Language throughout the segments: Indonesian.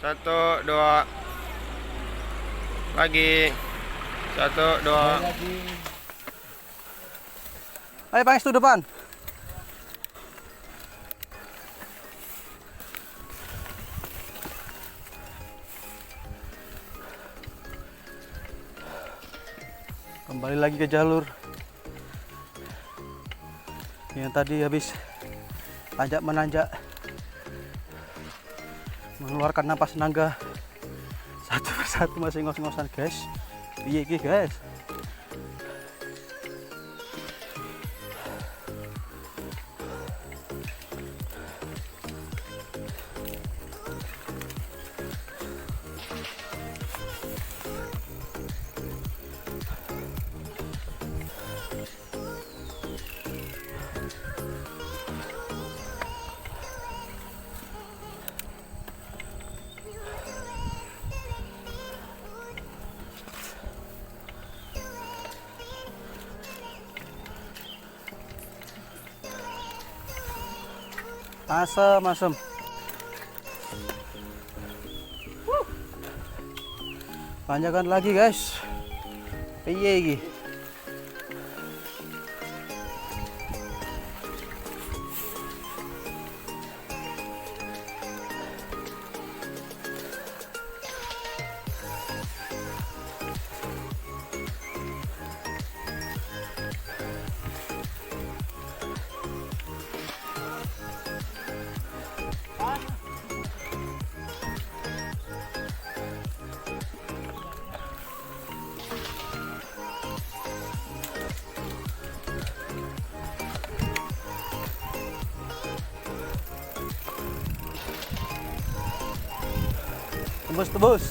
Satu, dua. Lagi. Satu, dua. Ayo Pangestu depan. Kembali lagi ke jalur yang tadi habis tanjak menanjak, mengeluarkan napas naga satu persatu, masih ngos-ngosan guys. Piye iki guys? Asem. Tanjakan lagi guys. Piye iki? Tebus.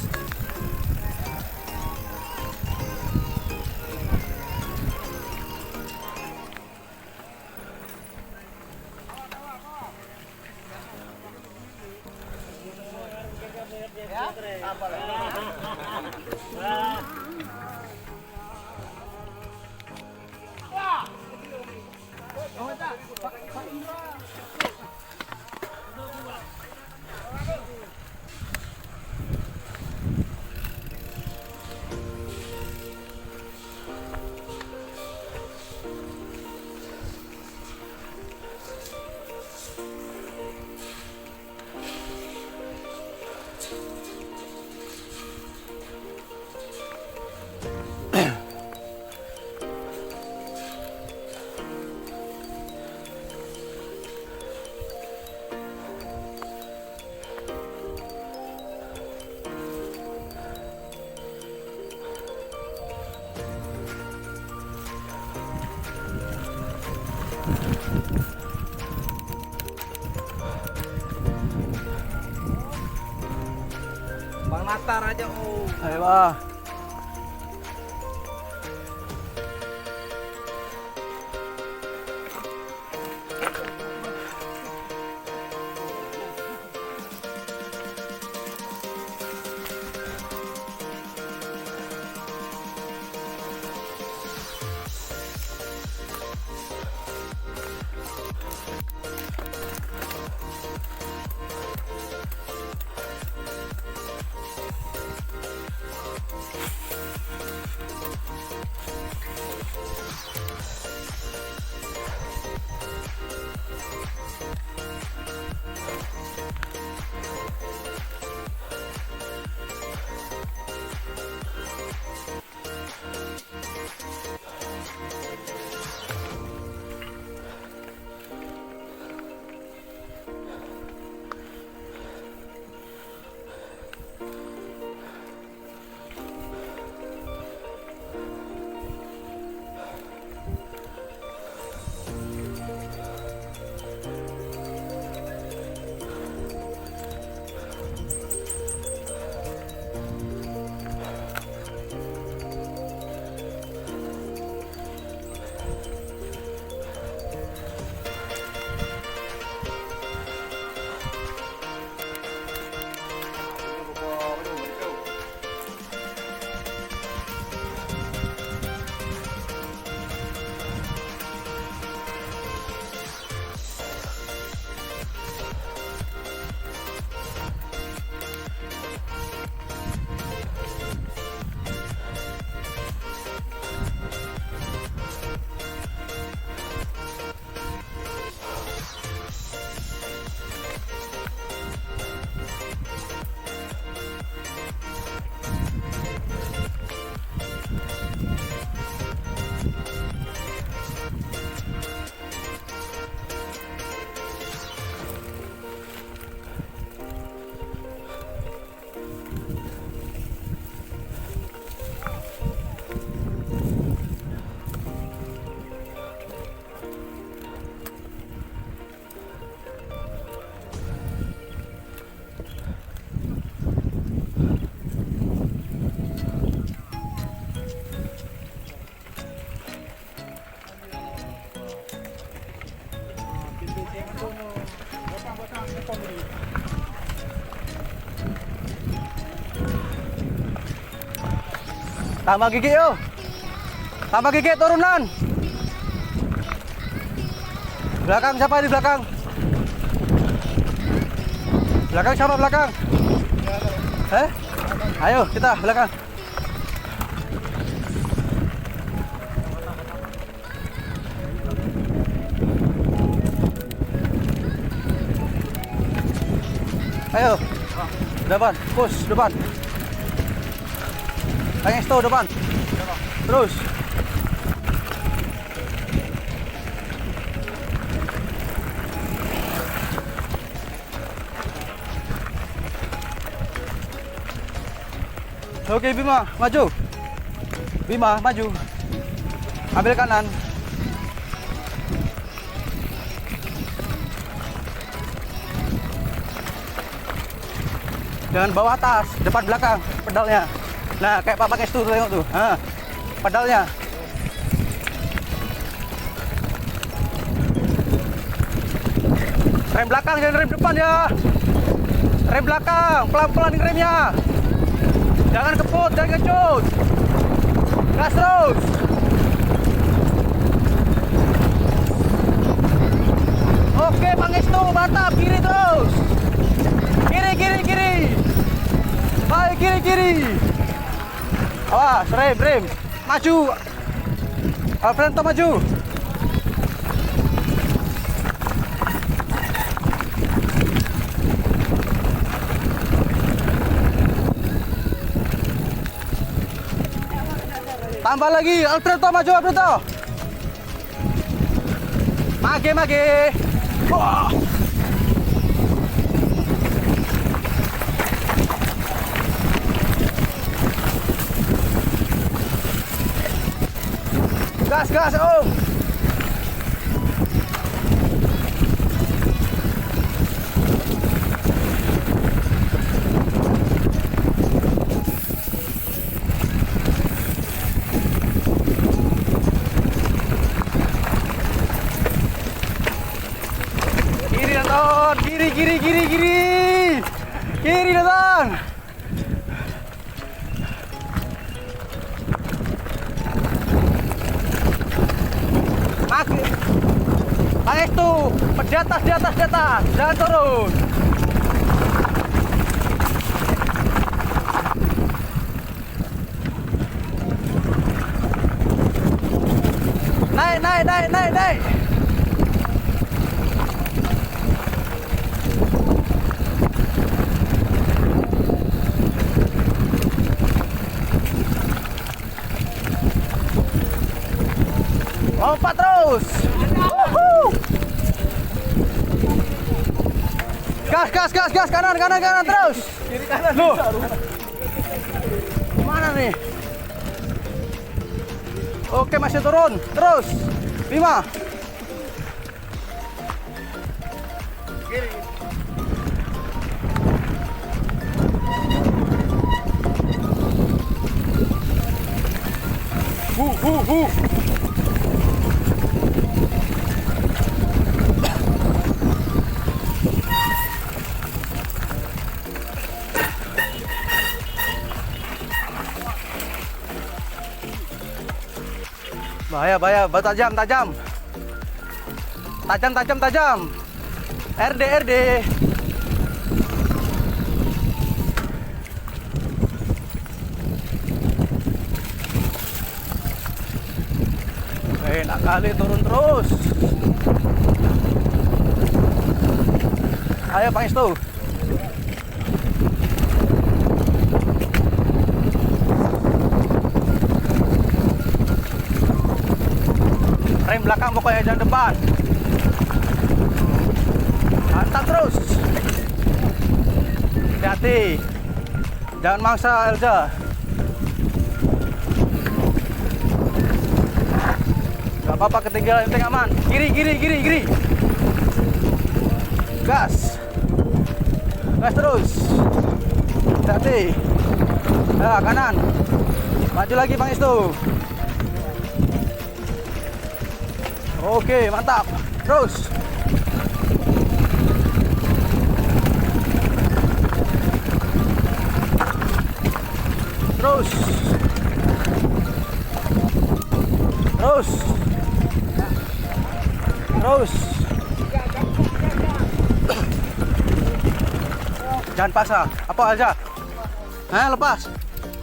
Bang latar aja. Ayo bah. Tambah gigi yuk. Tambah gigi turunan. Belakang siapa di belakang? Belakang siapa belakang? Ayo kita belakang. Ayo. Depan, push depan. Pangestu depan. Terus. Oke Bima, maju. Bima, maju. Ambil kanan. Jangan bawa atas, depan belakang pedalnya. Nah, kayak Pak Pangestu tuh, tengok tuh. Nah, pedalnya. Rem belakang, jangan rem depan ya. Rem belakang, pelan-pelan remnya. Jangan keput, jangan kecut. Gas terus. Oke, Pangestu, mantap. Kiri terus. Kiri, kiri, kiri. Baik, kiri, kiri. Awas, rem. Maju. Alfredo maju. Tambah lagi, Alfredo maju, Alfredo. Mage. Wah. Gas, Om. Kiri Nathan, kiri. Kiri Nathan. Pangestu, di atas, jangan turun. Naik. Lompat terus. Gas, kanan terus. Kiri kanan. Loh. Mana nih? Oke, masih turun. Terus. 5. Kiri. Bahaya, tajam. Tajam. RD. Enak kali turun terus. Ayo Pangestu. Rem belakang pokoknya, jangan depan. Mantap terus. Hati-hati. Jangan mangsa Elza. Gak apa-apa, ketinggalan, yang penting aman. Kiri. Gas terus. Hati-hati. Nah, kanan. Maju lagi Pangestu. Oke, mantap. Terus. Terus. Terus. Jangan paksa. Apa aja? Lepas.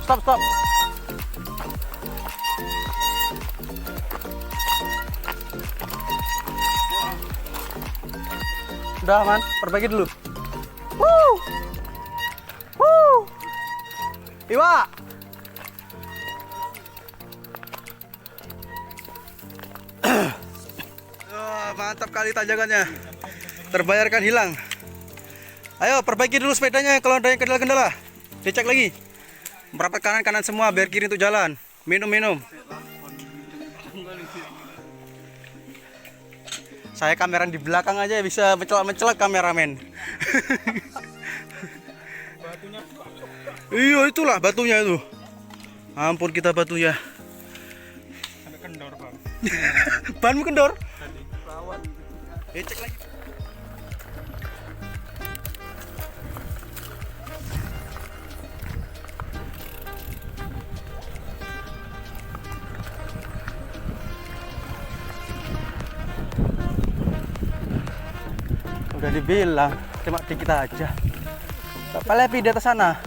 Stop, stop. Udah, man. Perbaiki dulu. Woo! Woo! Iwa! Mantap kali tanjakannya. Terbayarkan hilang. Ayo perbaiki dulu sepedanya kalau ada yang kendala-kendala. Dicek lagi. Merapat kanan semua biar kiri untuk jalan. Minum. Saya kameran di belakang aja bisa mencelak kameramen. Iya itulah batunya itu. Ampun kita batunya. Sampai kendor, Bang. Banmu kendor? Cek lagi. Udah dibilang, cuma dikit aja. Bapak Lepi di atas sana.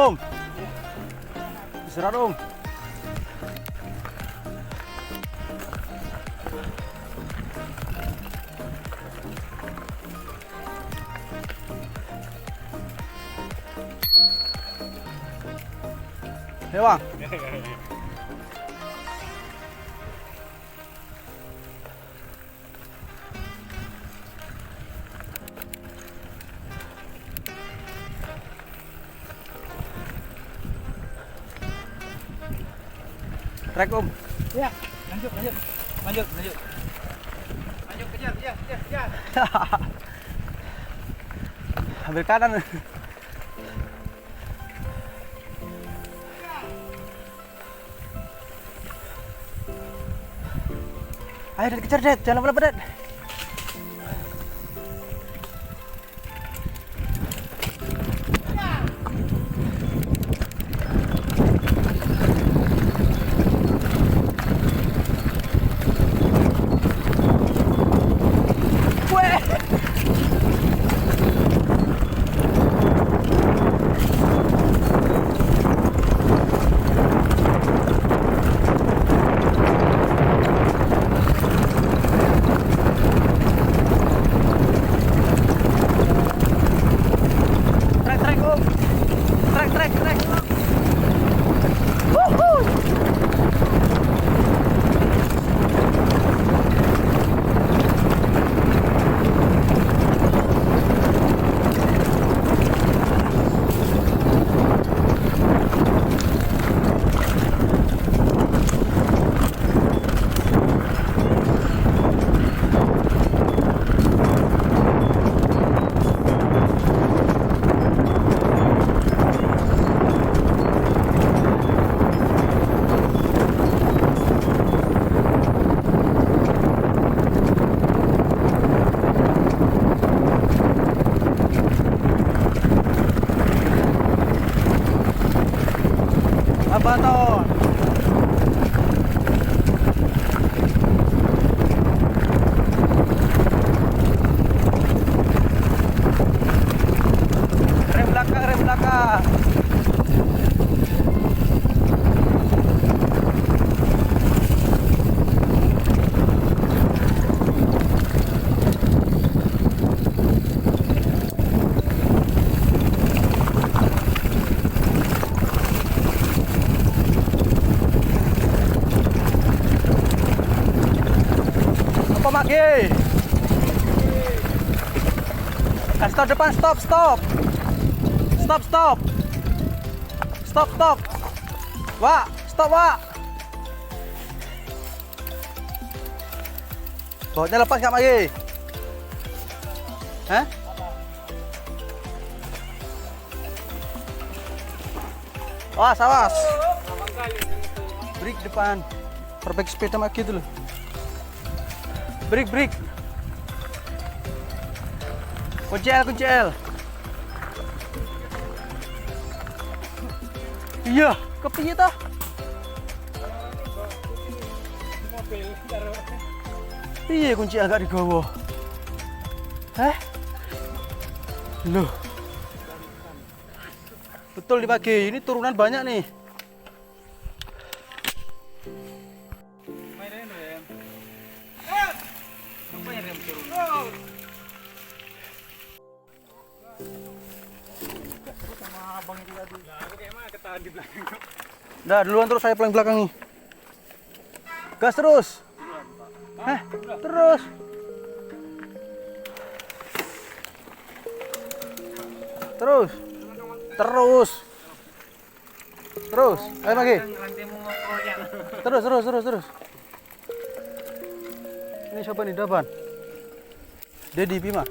Om. Istirahat Om. Ayo Bang. Trek Om. Ya, lanjut. Lanjut, kejar. Ambil kanan. Ayo Dad, kejar Dad, jangan lama-lama Dad. Baton. Rem belakang, rem belakang. Apa Maki? Kasih tau depan, stop, stop. Stop, stop. Stop, stop. Wak, stop, Wak. Bautnya lepas nggak Maki? Hah? Awas, awas. Break depan. Perbaiki sepeda Maki dulu. Break, break. Kunci L, kunci L. Iya, kepiye tah? Piye kunci L gak digawa? Loh. Betul dibagi, ini turunan banyak nih. Dah duluan terus, saya paling belakang nih. Gas terus. Terus. Terus. Terus. Terus. Ayo lagi. Terus, terus, terus, terus. Ini siapa nih depan? Dedi Bima.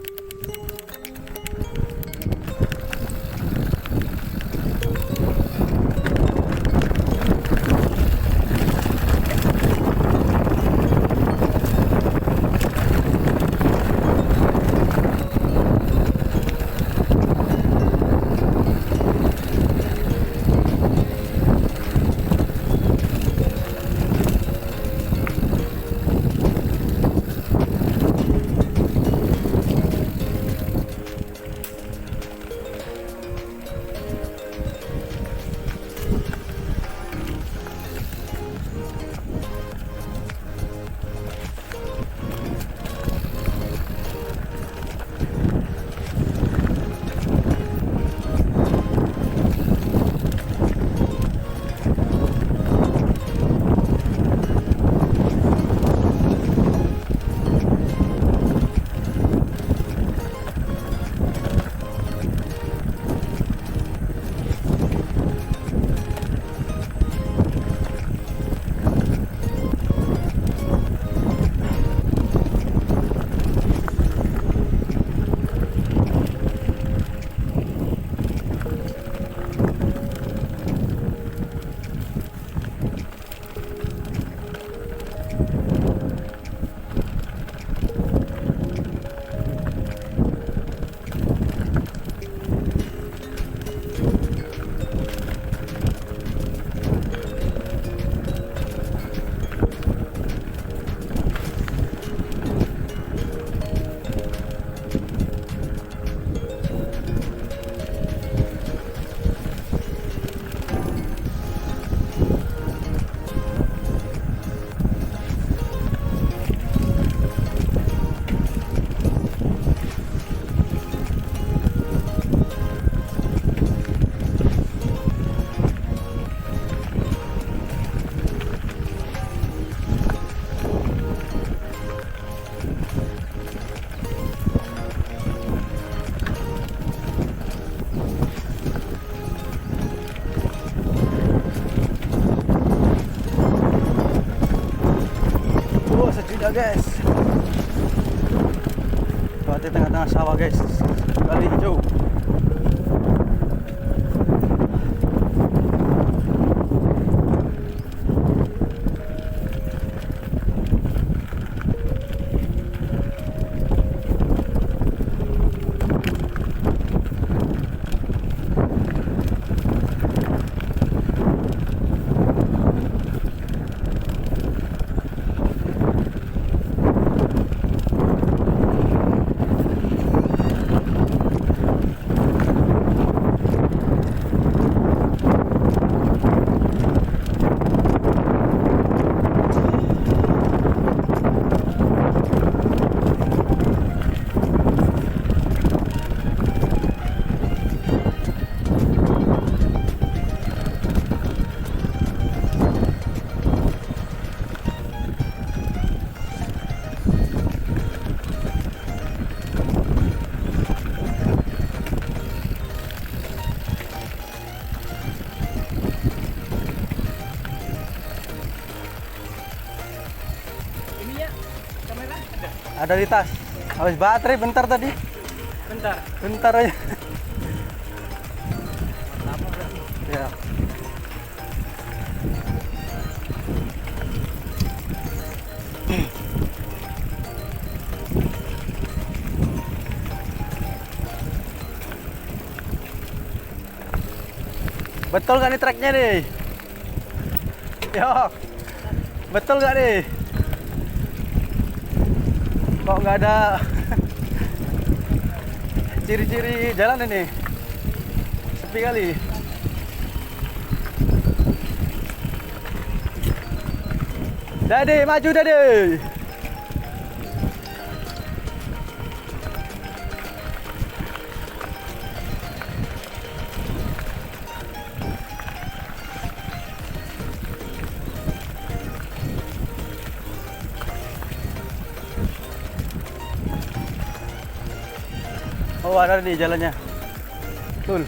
Guys, berarti tengah-tengah sawah guys, kali hijau. Ada di tas. Habis baterai bentar tadi. Bentar. Bentar aja. Lama berarti. Ya. Betul gak nih treknya nih? Yo, betul gak nih? Kok nggak ada ciri-ciri jalan ini? Sepi kali. Dade, maju Dade. Oh, ada nih jalannya. Betul.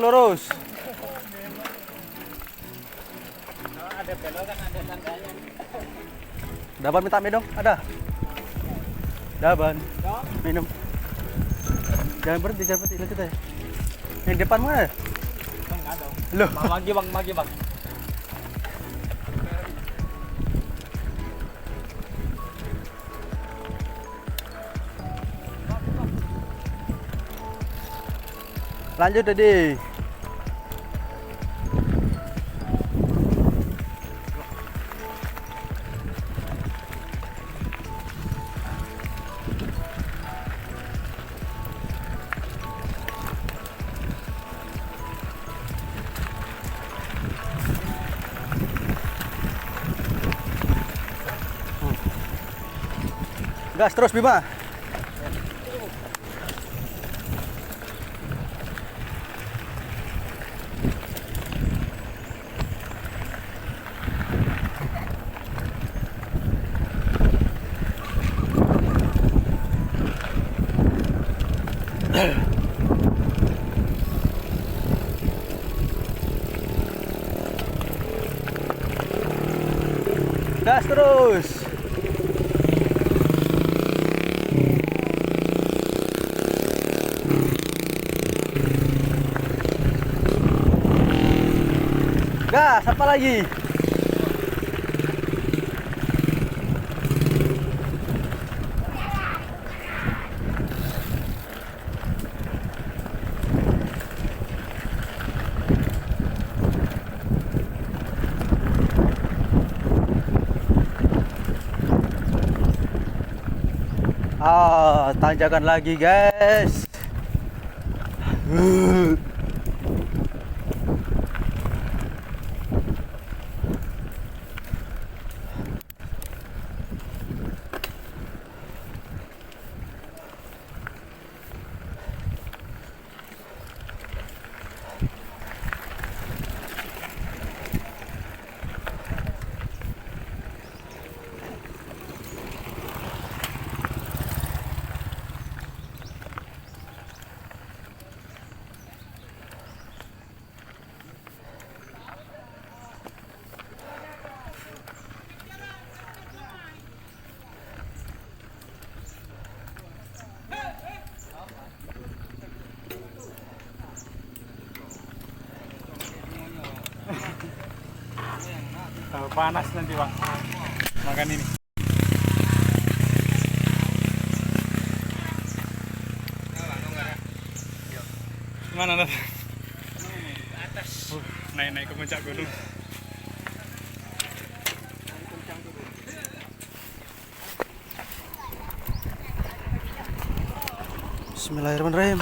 Lurus. Ada belokan, ada tandanya. Daban minta minum, ada. Daban. Minum. Jangan berhenti, lanjut aja. Yang depan mana? Bang, ada. Loh. Magi bang. Lanjut tadi. Gas terus Bima. Gas terus. Gas, apa lagi? Tanjakan lagi, guys. Panas nanti bang. Makan ini. Gimana nanti? Atas. naik-naik ke puncak gunung. Bismillahirrahmanirrahim.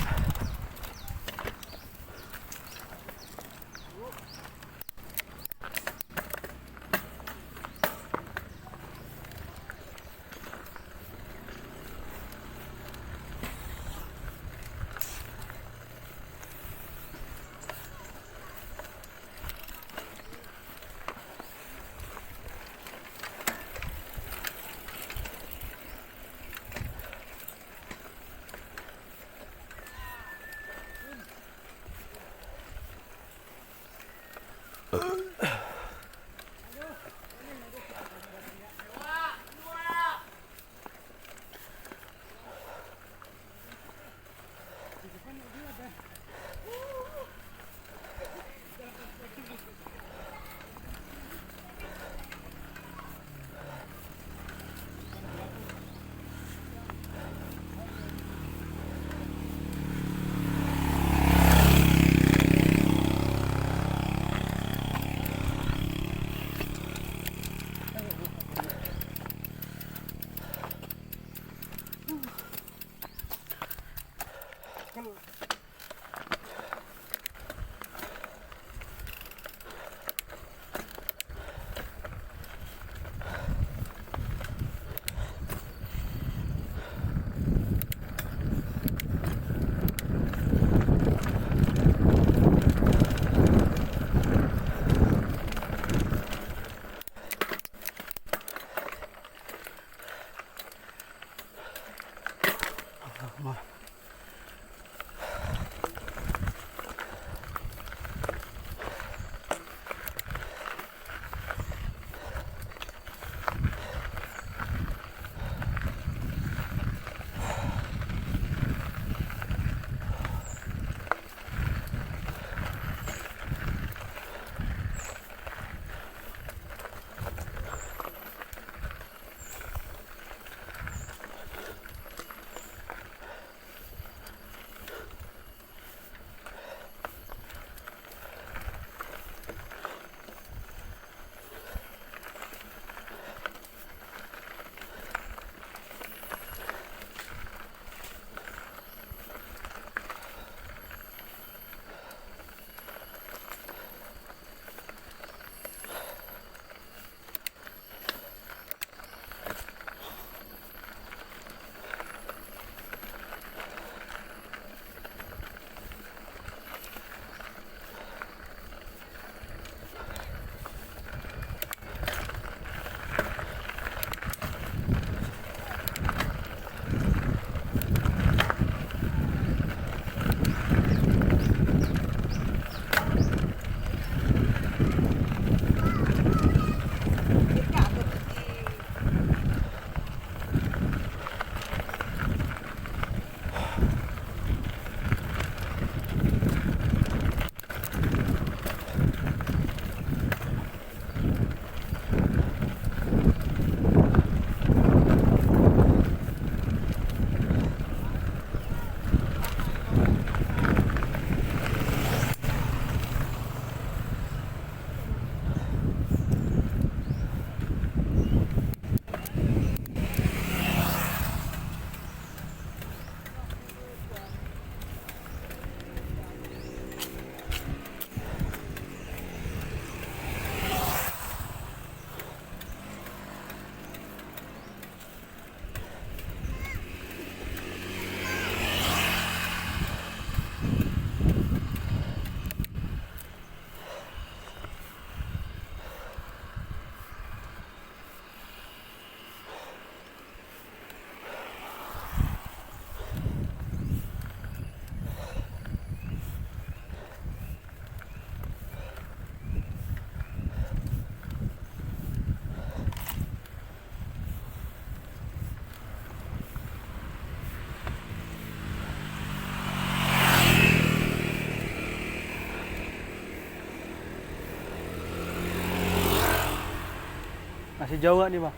Masih jauh nggak nih bang?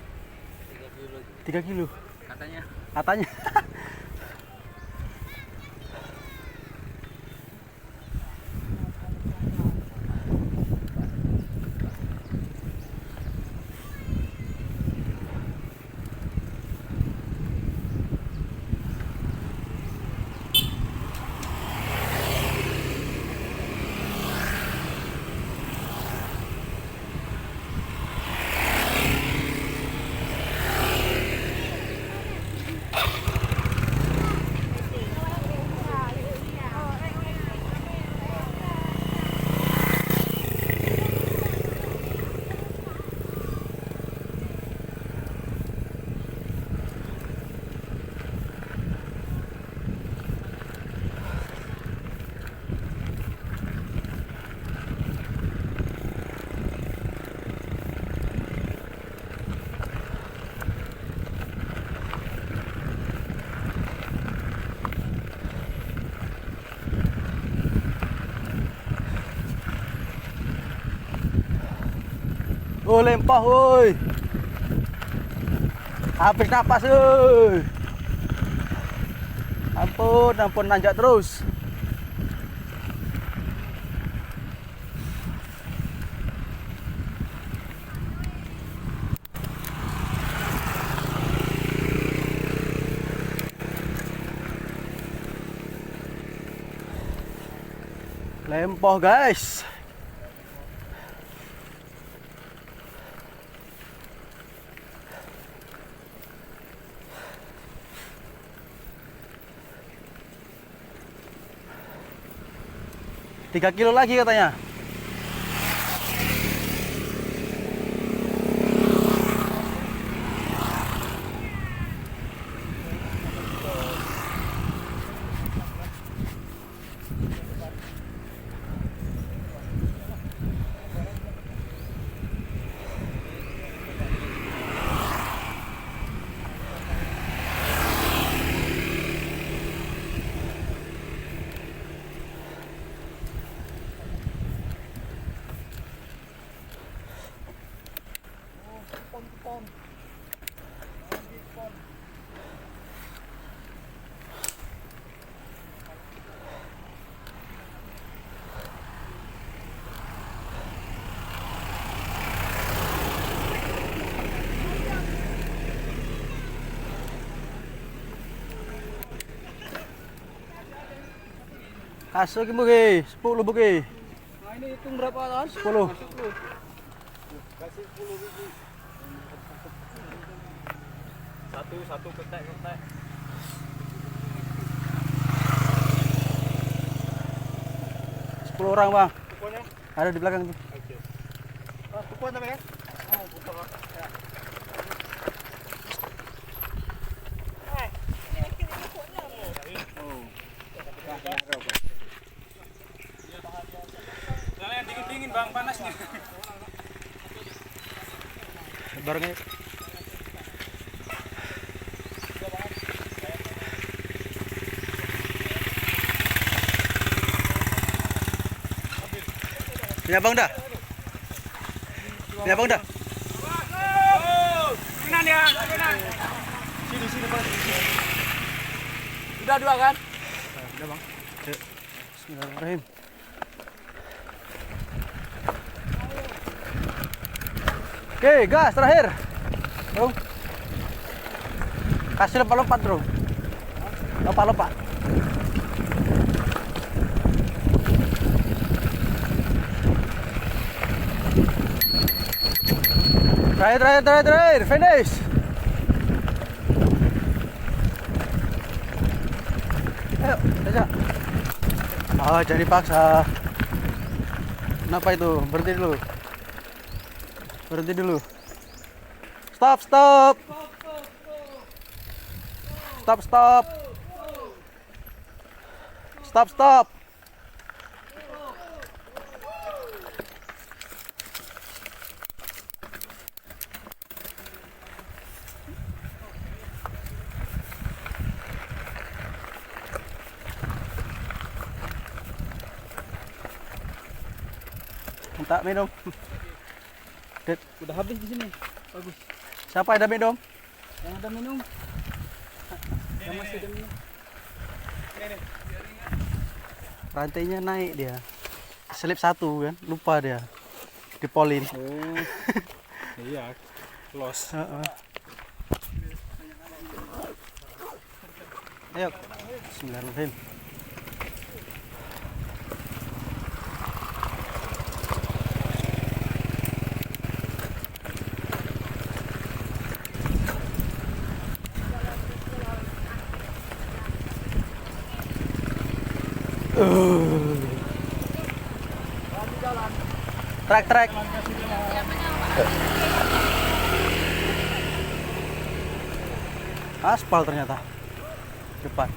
3 kilo. Katanya. Katanya. Oh, lempah woi. Habis napas woi. Ampun, ampun nanjak terus. Lempoh guys. Tiga kilo lagi katanya. Kasih lagi buki, 10 buki. Nah ini hitung berapa kan? 10. Satu ketek. 10 orang bang. Tukunya? Ada di belakang tuh. Oke. Tukuan tapi kan? Oh, bukan. Ya. Soalnya dingin bang, panas nih. Barangnya. Punya bang dah. Punya bang dah. Turunan ya, turunan. Sini bang. Udah 2 kan? Udah bang. Bismillahirrahmanirrahim. Oke, gas terakhir. Bro. Kasih lompat-lompat, bro. Lompat-lompat. Terakhir. Finish. Ayo, saja. Ah, jangan dipaksa. Kenapa itu? Berhenti dulu. Stop. Stop. Minta minum. Dit, Udah habis di sini. Bagus. siapa ada minum? Yang ada minum. Yang masih ada minum. Rantainya naik dia. Selip satu kan, lupa dia. Dipolin. Oh. Iya. Los. Heeh. Ayo. Bismillahirrahmanirrahim. Trek. Aspal ternyata depan.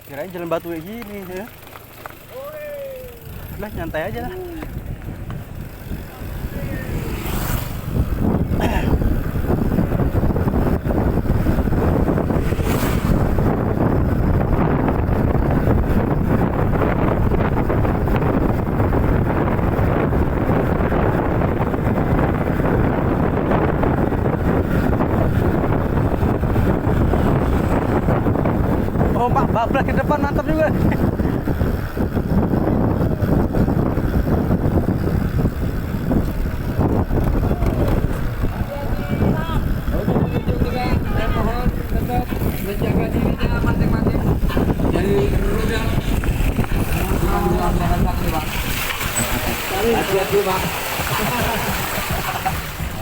Kirain jalan batu kayak gini ya. Lah nyantai aja lah. bablas ke depan mantap juga. Mohon tetap menjaga dirinya masing-masing. Jadi rudal. Hati-hati Pak.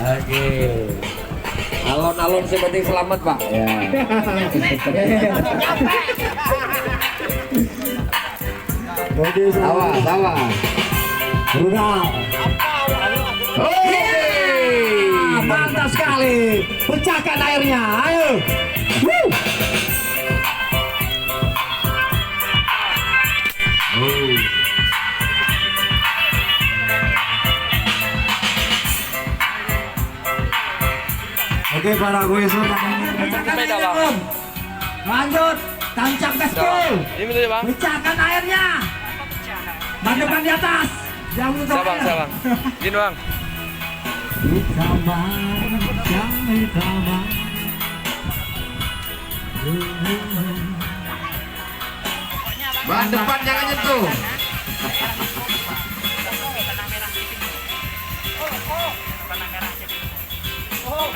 Oke. Alon-alon seperti selamat Pak. Ya. Awas, awas. Rudal. Mantap sekali. Pecahkan airnya. Ayo. Woo. Oke para goeser, lanjut, tancap gaspol, pecahkan airnya, ban depan di atas, jangan lupa. Sabang, Jin bang. Ban depan jangan nyentuh. Oh,